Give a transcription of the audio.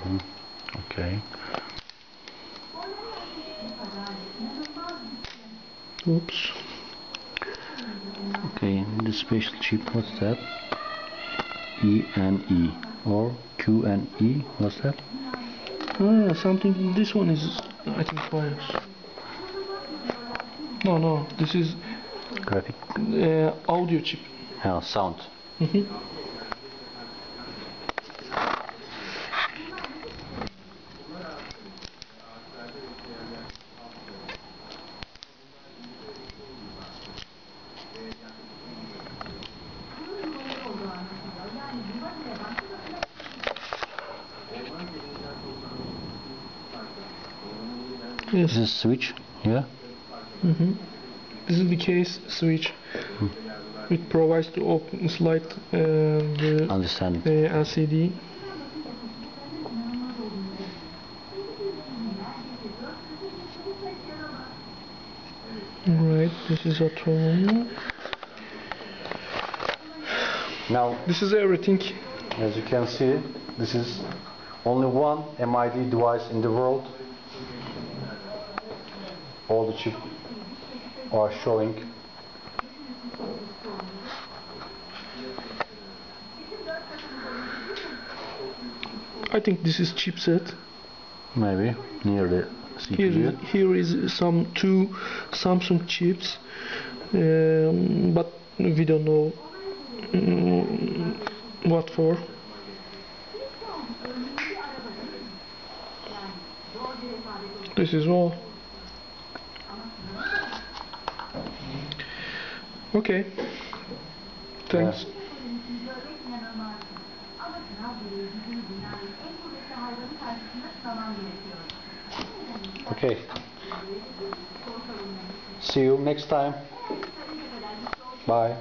Okay. Oops. Okay, the special chip, what's that? E and E or Q and E, what's that? Something. This one is, I think, BIOS. No, this is Graphic. audio chip. Sound. Yes. This is switch, yeah? This is the case switch. It provides to open slide the Understand. LCD. Right, this is a terminal. Now, This is everything. as you can see, this is only one MID device in the world. All the chips are showing. I think this is chipset. Maybe near the CPU. Here is some two Samsung chips, but we don't know what for. This is all. Okay. Thanks. Okay. See you next time. Bye.